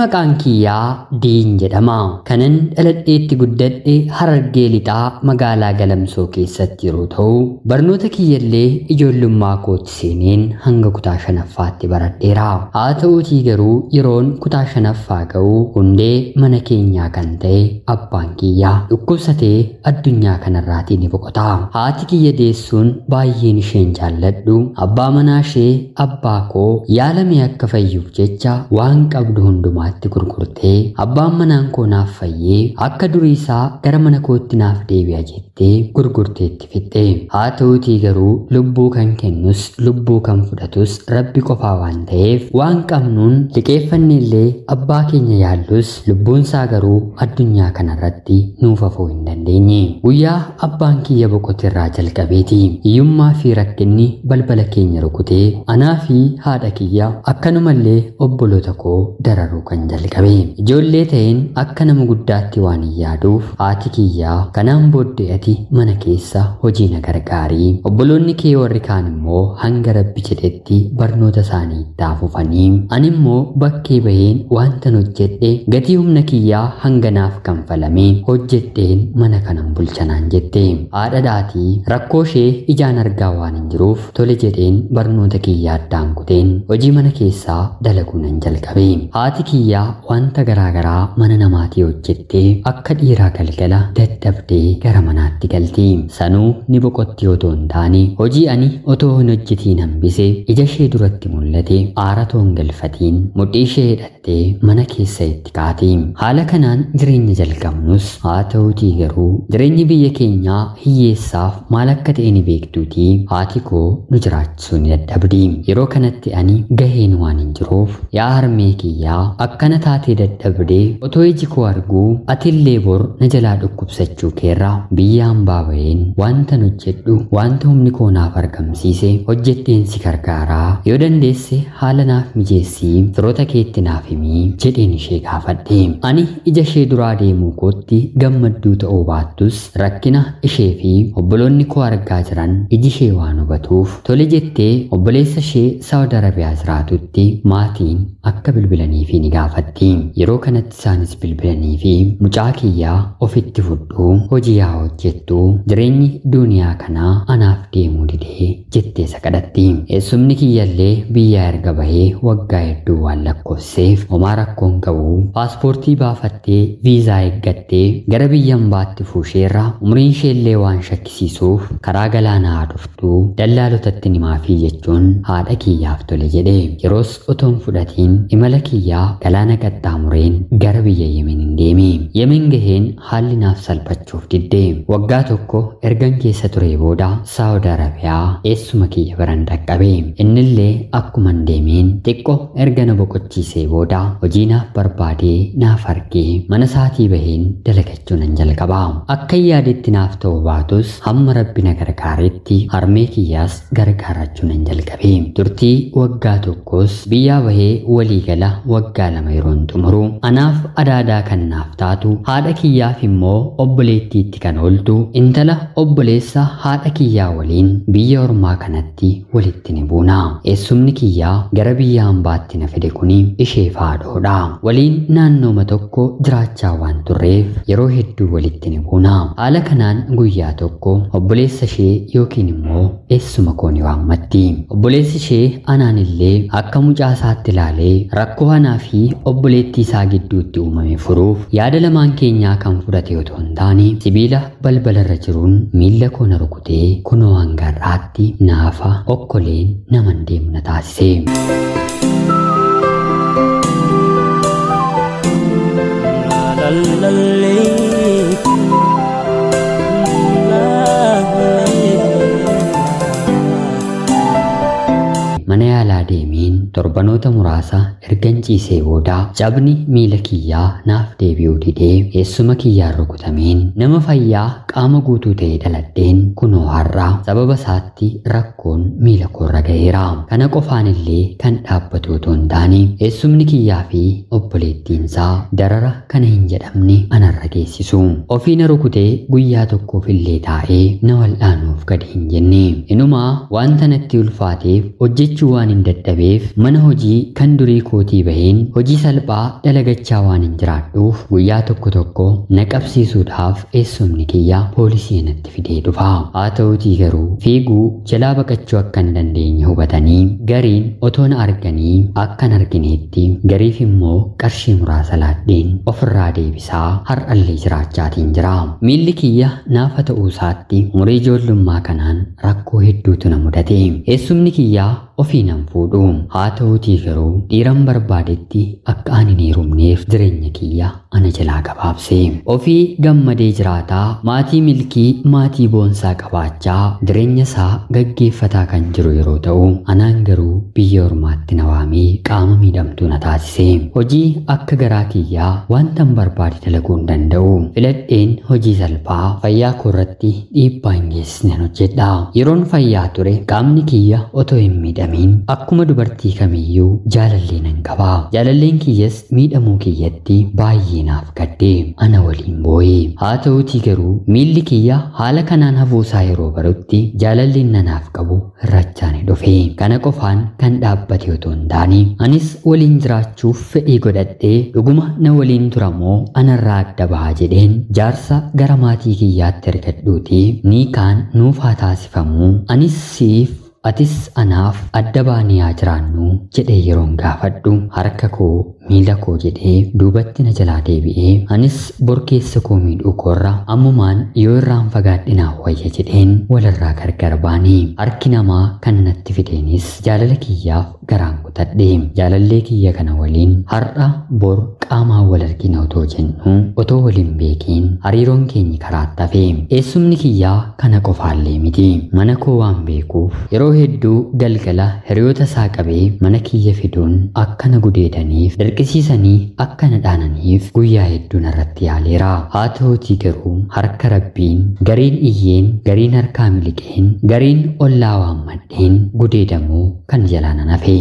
maqaan kiyyaa Diin jedhama. Kanan dhaladheetti guddadhe Harargee Lixaa magaalaa Galamsoo keessatti yeroo ta'u, barnoota kiyyallee ijoollummaa kootti seeneen hanga kutaa 5ffaatti baradheera. Haa ta'uutii garuu yeroon kutaa 5ffaa ga'u hundee mana keenyaa kan ta'e abbaan kiyyaa dhukkubsatee addunyaa kanarraatii ni boqota. Haati kiyya deessuun baay'een isheen jaalladhu. Abbaa manaa ishee abbaa koo yaalamee akka fayyuuf jecha waan qabdu hundumaatti gurgurtee abbaan manaan koo naaf fayyee akka durii isaa gara mana kootti naaf deebi'a jettee gurgurteetti fixxe. Haa ta'uutii garuu lubbuu kan kennus lubbuu kan fudhatus Rabbi qofaa waan ta'eef waan qabnuun liqeeffannellee abbaa keenya yaallus lubbuun isaa garuu addunyaa kanarratti nuuf hafuu hin dandeenye. Guyyaa abbaan kiyya boqotirraa jalqabeeti hiyyummaa fi rakkinni balbala keenya rukutee anaa fi haadha kiyya akkanumallee obboloota koo dararuu kan jalqabe. Ijoollee ta'een akka nama guddaatti waan hin yaaduuf haati kiyyaa kanaan booddee ati mana keessa hojii na gargaarii, obboloonni kee warri kaan immoo hanga Rabbi jedhetti barnoota isaanii itti fufanii ani immoo bakkee baheen waantan hojjedhe gatii humna kiyyaa hanga naaf kanfalame hojjedheen mana kanan bulchanaan jette. Haadhadhaatii rakkoo ishee ijaan argaa waan hin jiruuf tole jedheen barnoota kiyyaa addaan kuteen hojii mana keessaa dalaguu nan jalqabe. Haati kiyyaa wanta garaagaraa mana namaatii hojjettee akka dhiiraa galgala dadhabdee gara manaatti galti. Sanuu ni boqotti otoo hin taane hojii ani otoo hin hojjetiin hambise ija ishee duratti mul'ate aara toon galfatiin mudhii ishee hidhattee mana keessa itti kaati. Haala kanaan jireenya jalqabnus haa ta'uutii garuu jireenyi biyya keenyaa hiyyeessaaf maal akka ta'e ni beektuutii haati koo nu jiraachisuu ni dadhabdi. Yeroo kanatti ani gaheen waan hin jiruuf yaa harmee kiyyaa akkana taatee dadhabdee otoo iji koo arguu atillee bor na jalaa dhukkubsachuu keerraa biyya hambaa baheen waantan hojjedhu wanta humni koo naaf argamsiise hojjedheen si gargaaraa yoo dandeesse haala naaf mijeessii firoota keetti naaf himii jedheen ishee gaafadhe. Ani ija ishee duraa deemuu kootti gammadduu ta'uu baattus rakkina ishee fi obboloonni koo argaa jiran iji ishee waan hubatuuf tole jettee obboleessa ishee Saawud Arabiyaa jiraatutti maatiin akka bilbilaniif ni gaafatti. Yeroo kanatti isaanis bilbilanii fi mucaa kiyyaa ofitti fudhuu hojii yaa hojjettu jireenyi duuniyaa kanaa anaaf deemuu didee jettee kadhatti. Eessumni kiyyallee biyyaa erga bahee waggaa hedduu waan lakkoofseef homaa rakkoon qabu paaspoortii baafattee viizaa eeggattee gara biyya hambaatti fuusheerra umriin isheellee waan shakkisiisuuf karaa galaanaa dhuftuu dallaalotatti nimaafii jechuun haadha kiyyaaf tole jedhe. Yeroos otoon fudhatiin imala kiyyaa galaana qaxxaamureen gara biyya Yemen hin deeme. Yemen gaheen haalli naaf salphachuuf didde. Waggaa tokko ergan keessa ture booda Saawud Arabiyaa eessuma kiyya baran dhaqqabe. Innillee akkuma deemeen xiqqoo erga na boqochiisee booda hojii naaf barbaadee naaf argee mana isaatii baheen dalagachuu nan jalqaba. Akka yaadetti naaf ta'uu baatus hamma Rabbi na gargaaretti harmee kiyyaas gargaarachuu nan jalqabe. Turtii waggaa tokkos biyyaa bahee waliigala waggaa 2 yeroon xumuru anaaf adaadaa kan naaf taatu haadha kiyyaaf immoo obboleettiitti kan ooltu intala obboleessa haadha kiyyaa waliin biyya ormaa kanatti walitti ni buuna. Eessumni kiyyaa gara biyya hambaatti na fide kuni isheef haadhoodha. Waliin naannooma tokko jiraachaa waan turreef yeroo hedduu walitti ni buuna. Haala kanaan guyyaa tokko obboleessa ishee yookiin immoo eessuma koo ni waammatti. Obboleessi ishee anaanillee akka mucaa isaatti ilaalee rakkoo anaa fi obboleettii isaa gidduutti uumame furuuf yaada lamaan keenyaa kan fudhate otoo hin taane sibiila balbalarra jiruun miilla koo na rukutee kunoo hanga har'aatti naafa okkoleen naman deemu na taasise. Mana yaalaa deemeen torbanoota muraasa ergan ciisee booda cabni miila kiyyaa naaf deebi'uu didee eessuma kiyyaan rukutameen nama fayyaa qaama guutuu ta'e dhaladheen kunoo har'a sababa isaatti rakkoon miila koorra ga'eera. Kana qofaan illee kan dhaabbatu otoo hin taane eessumni kiyyaa fi obboleettiinsaa darara kana hin jedhamne anarra geessisu. Ofii na rukutee guyyaa tokkoof illee taa'ee na wal'aanuuf gadi hin jenne. Inumaa wanta natti ulfaateef hojjechuu waan hin dadhabeef mana hojii kan durii koo kootii baheen hojii salphaa dalagachaa waan hin jiraadhuuf guyyaa tokko tokko na qabsiisuudhaaf eessumni kiyya poolisii natti fidee dhufa. Haa ta'uutii garuu fiiguu jalaa baqachuu akka hin dandeenye hubatanii gariin otoo na arganii akka hin argineetti gariif immoo qarshii muraasa laadheen ofirraa deebisaa har'allee jiraachaatiin jira. Miilli kiyya naafa ta'uu isaatti umurii ijoollummaa kanaan rakkoo hedduutu na mudate. Eessumni kiyyaa ofii nan fuudhu. Haa ta'uutii garuu dhiiran barbaadetti akka ani hin heerumneef jireenya kiyya ana jalaa gabaabse. Ofii gammadee jiraataa maatii milkii maatii boonsaa qabaachaa jireenya isaa gaggeeffataa kan jiru yeroo ta'u anaan garuu biyya ormaatti na waamee qaama miidhamtuu na taasise. Hojii akka garaa kiyyaa wantan barbaade dalaguu hin danda'u. Filadheen hojii salphaa fayyaa koo irratti dhiibbaa hin geessisne hojjedha. Yeroon fayyaa ture qaamni kiyya otoo hin miidhamiin akkuma dubartii kamiyyuu jaalallee nan qaba. Jaalalleen kiyyas miidhamuu kiyyatti baay'ee naaf gadde ana waliin boo'e. Haa ta'uutii garuu miilli kiyya haala kanaan hafuusaa yeroo barutti jaalalleen nanaaf qabu irrachaane dhufe. Kana qofaan kan dhaabbate otoo hin taane anis waliin jiraachuuf fedhii godhadhee dhuguma na waliin turamoo anarraa adda baha jedheen jaarsa gara maatii kiyyaatti ergadhuuti ni kaan nuuf haa taasifamu anis siif atis anaaf adda baanee haa jiraannu jedhee yeroon gaafadhu harka koo miila koo jedhee duubatti na jalaa deebi'ee anis borkeessa koo miidhuu koorra ammumaan yoo irraan fagaadhinaa wayya jedheen walirraa gargar baanii. Harki namaa kan natti fideenis jaalala kiyyaaf garaan kutadhe. Jaalallee kiyya kana waliin har'a bor qaamaan wal argina otoo jennu otoo waliin beekiin hariiroon keenya karaatti hafe. Eessumni kiyyaa kana qofaallee miti. Mana koo waan beekuuf yeroo hedduu galgala hiriyoota isaa qabee mana kiyya fiduun akka na gudeedaniif dirqisiisanii akka na dhaananiif guyyaa hedduun irratti yaaleera. Haa ta'uutii garuu harka rabbiin gariin iyyeen gariin harkaa miliqeen gariin ollaa waammadheen gudeedamuu kan jalaa nan hafe.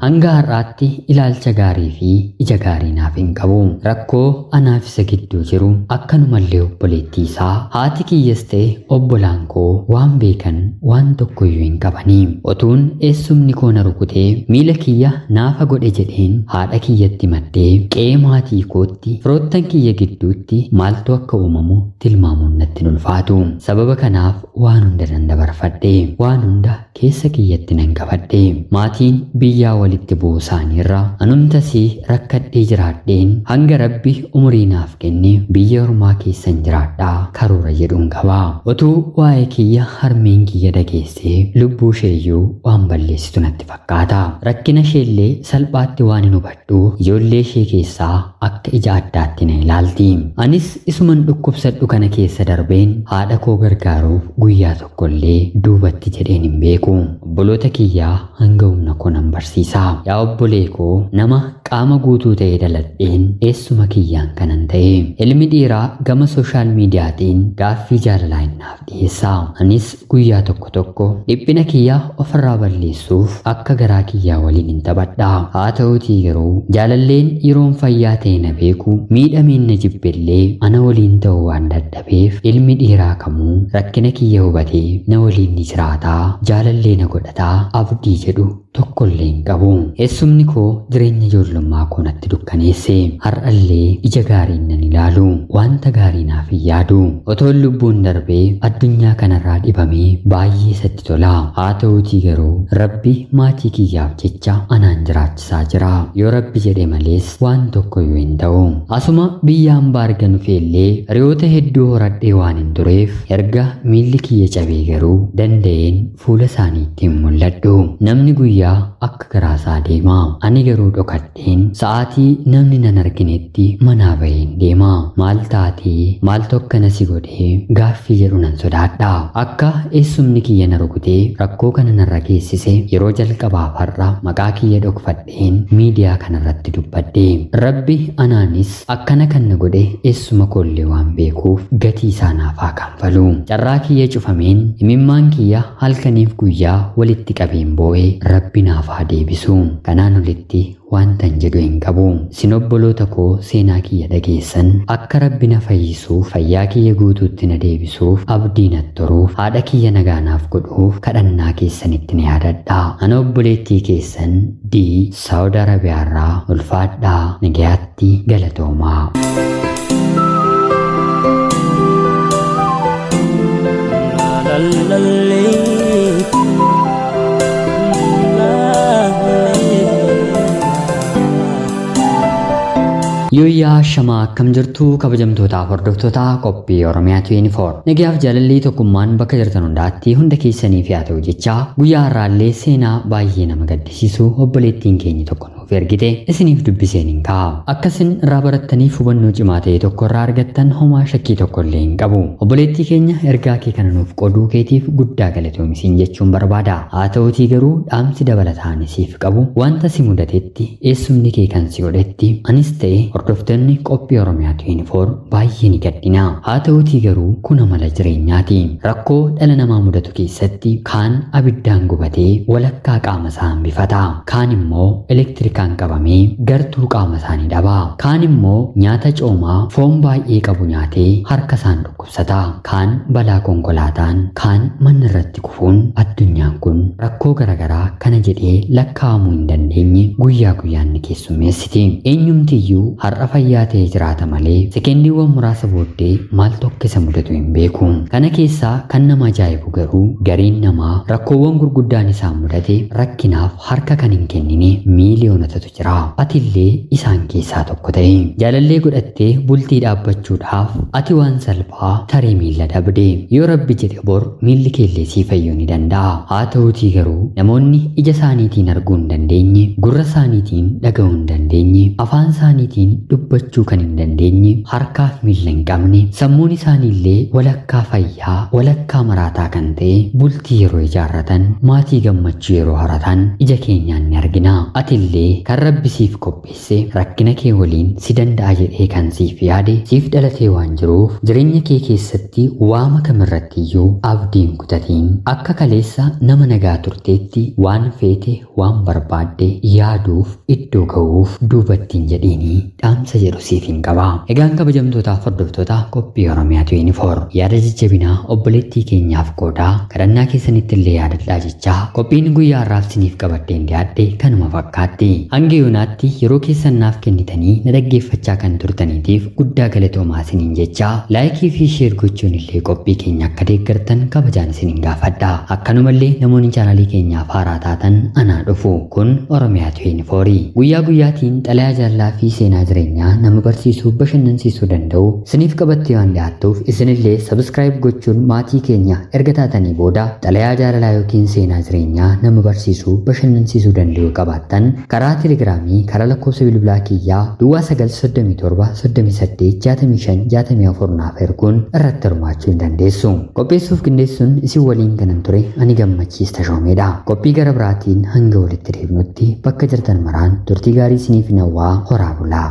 Hanga har'aatti ilaalcha gaarii fi ija gaarii naaf hin qabu. Rakkoo anaaf isa gidduu jiru akkanumallee obboleettii isaa haati kiyyas ta'e obbolaan koo waan beekan waan tokkoyyuu hin qabanii. Otuun eessumni koo na rukutee miila kiyya naafa godhe jedheen haadha kiyyatti maddee qe'ee maatii kootti firoottan kiyya gidduutti maaltu akka uumamu tilmaamuun natti hin ulfaatu. Sababa kanaaf waan hunda nan dabarfadhe. Waan hunda keessa kiyyatti nan qabadhe. Maatiin biyyaa walitti bu'uu isaaniirra anumtasii rakkadhee jiraadheen hanga rabbi umurii naaf kenne biyya ormaa keessan jiraadhaa karoora jedhuun qaba. Otuu waa'ee kiyya harmeen kiyya dhageessee lubbuu isheeyyuu waan balleessitu natti fakkaata. Rakkina isheellee salphaatti waan hin hubadhu ijoollee ishee keessaa akka ija addaatti na ilaalti. Anis isuman dhukkubsadhu kana keessa darbeen haadha koo gargaaruuf guyyaa tokkollee duubatti jedheen hin beeku. Obboloota kiyyaa hanga humna koo nan barsiisa. Yaa obbolee koo nama qaama guutuu ta'ee dhaladheen eessuma kiyyaan kanan ta'e. Ilmi dhiiraa gama sooshaal miidiyaatiin gaaffii jaalalaa naaf dhiyeessa. Anis guyyaa tokko tokko dhiphina kiyyaa ofirraa balleessuuf akka garaa kiyyaa waliin hin taphadha. Haa ta'uutii garuu jaalalleen yeroon fayyaa ta'e na beeku miidhameen na jibbellee ana waliin ta'uu waan dadhabeef ilmi dhiiraa kamuu rakkina kiyya hubatee na waliin ni jiraataa jaalallee na godhataa abdii jedhu tokkollee hin qabu. Eessumni koo jireenya ijoollummaa koo natti dukkaneesse. Har'allee ija gaariin nan ilaalu. Wanta gaarii naaf hin yaadu. Otoon lubbuun darbee addunyaa kanarraa dhibamee baay'ee isatti tola. Haa ta'uutii garuu rabbi maatii kiyyaaf jecha anaan jiraachisaa jira. Yoo rabbi jedhe malees waan tokkoyyuu hin ta'u. Asuma biyya hambaa argan feellee hiriyoota hedduu horadhee waan hin tureef erga miilli kiyya cabee garuu danda'een fuula isaaniitti hin mul'adhu. Namni guyyaa akka garaasaa deema. Ani garuu dhokadheen sa'aatii namni nan arginetti manaa baheen deema. Maal taatee maaltu akkana si godhee gaaffii jedhu nan sodaadha. Akka eessumni kiyya na rukutee rakkoo kana narra geessise yeroo jalqabaaf har'a maqaa kiyya dhokfadheen miidiyaa kanarratti dubbadhe. Rabbi anaanis akkana kan na godhe eessuma koollee waan beekuuf gatii isaa naaf haa kanfalu. Carraa kiyya cufameen imimmaan kiyya halkaniif guyyaa walitti qabeen boo'ee rabbi naaf haa deebisu. Kanaaf kanaan olitti wantan jedhu hin qabu. Isin obboloota koo seenaa kiyya dhageessan akka Rabbi na fayyisuuf fayyaa kiyya guutuutti na deebisuuf abdii natti toruuf haadha kiyya nagaanaaf godhuuf kadhannaa keessanitti na yaadadha. Ana obboleettii keessan Dii Saawud Arabiyaarraa ulfaadhaa nagayaatti galatoomaa. Yooyyaa shamaa akkam jirtu kabajamtootaaf hordoftoota qophii Oromiyaa 24. Nagaaf jaalalli tokkummaan bakka jirtan hundaatti hunda keessaniif yaa ta'u jecha guyyaa har'aallee seenaa baay'ee nama gaddisiisu obboleettiin keenya tokko nuuf ergite isiniif dubbiseen hin kaa'u. Akkasin irraa barattaniif hubannoo cimaa ta'e tokko irraa argattan homaa shakkii tokko illee hin qabu. Obboleettii keenya ergaa kee kana nuuf qooduu keetiif guddaa galatoomisiin jechuun barbaada. Haa ta'utii garuu dhaamsi dabalataan siif qabu wanta si mudatetti eessumni kee kan si godhetti anis ta'e hordoftoonni qophii Oromiyaa 24 baay'ee ni gaddina. Haa ta'utii garuu kun amala jireenyaati. Rakkoo dhala namaa mudatu keessatti kaan abiddaan gubatee walakkaa qaama isaa hambifata. Kaan immoo elektirikaan qabamee gartuu qaama isaanii dhaba. Kaan immoo nyaata coomaa foon baay'ee qabu nyaatee harka isaan dhukkubsata. Kaan balaa konkolaataan, kaan manni irratti kufuun addunyaan kun rakkoo garaagaraa kana jedhee lakkaa'amuu hin dandeenye guyyaa guyyaan ni keessummeessiti. Eenyumtiyyuu har'a fayyaa ta'ee jiraata malee sekendiiwwan muraasa booddee maal tokko isa mudatu hin beeku. Kana keessaa kan nama ajaa'ibu garuu gariin namaa rakkoowwan gurguddaan isaan mudate rakkinaaf harka kan hin kennine miiliyoonotatu jira. Atillee isaan keessaa tokko ta'e. Jaalallee godhattee bultii dhaabbachuudhaaf ati waan salphaa tarii miila dhabde. Yoo Rabbi jedhe bor miilli keellee sii fayyuu ni danda'a. Haa ta'utii garuu namoonni ija isaaniitiin arguu hin dandeenye, gurra isaaniitiin dhaga'uu hin dandeenye, afaan isaaniitiin dubbachuu kan hin dandeenye, harkaaf miila hin qabne, sammuun isaaniillee walakkaa fayyaa, walakkaa maraataa kan ta'e bultii yeroo ijaarratan, maatii gammachuu yeroo horatan ija keenyaan ni argina. Atillee kan Rabbi siif qopheesse rakkina kee waliin si danda'a jedhee kan siif yaade siif dhalatee waan jiruuf jireenya kee keessatti waama kamirrattiyyuu abdiin kutatiin akka kaleessa nama nagaa turteetti waan feete waan barbaadde yaaduuf iddoo ga'uuf duubattiin jedhiinii dhaamsa jedhu siif hin qaba. Egaan kabajamtootaaf hordoftoota qophii Oromiyaa 24 yaada jajjabinaa obboleettii keenyaaf qoodaa kadhannaa keessanitti illee yaadadhaa jechaa qophiin guyyaa har'aaf siniif qabadheen dhiyaadhe kanuma fakkaatti. Hanga yoonaatti yeroo keessan naaf kennitanii na dhaggeeffachaa kan turtaniitiif guddaa galatoomaa isiniin jechaa laayikii fi sheer gochuun illee qophii keenya akka deeggartan kabajaan isiniin gaafadha. Akkanumallee namoonni chaanalii keenyaaf haaraa taatan anaa dhufu kun Oromiyaa 24 guyyaa guyyaatiin xalayaa jaalalaa fi seenaa jireenyaa nama barsiisuu bashannansiisuu danda'u isiniif qabattee waan dhiyaattuuf isinillee sabskiraayib gochuun maatii keenya erga taatanii booda xalayaa jaalalaa yookiin seenaa jireenyaa nama barsiisuu bashannansiisuu danda'u qabaattan karaa telegiraamii karaa lakkoofsa bilbilaa kiyyaa duwwaa 938 naaf erguun irratti hirmaachuu hin dandeessu. Qopheessuuf qindeessuun isin waliin kanan ture ani gammachiis tashoomeedha. Qophii gara biraatiin hanga walitti deebinutti bakka jirtan maraan turtii gaarii isiniif hawwaa horaa bulaa.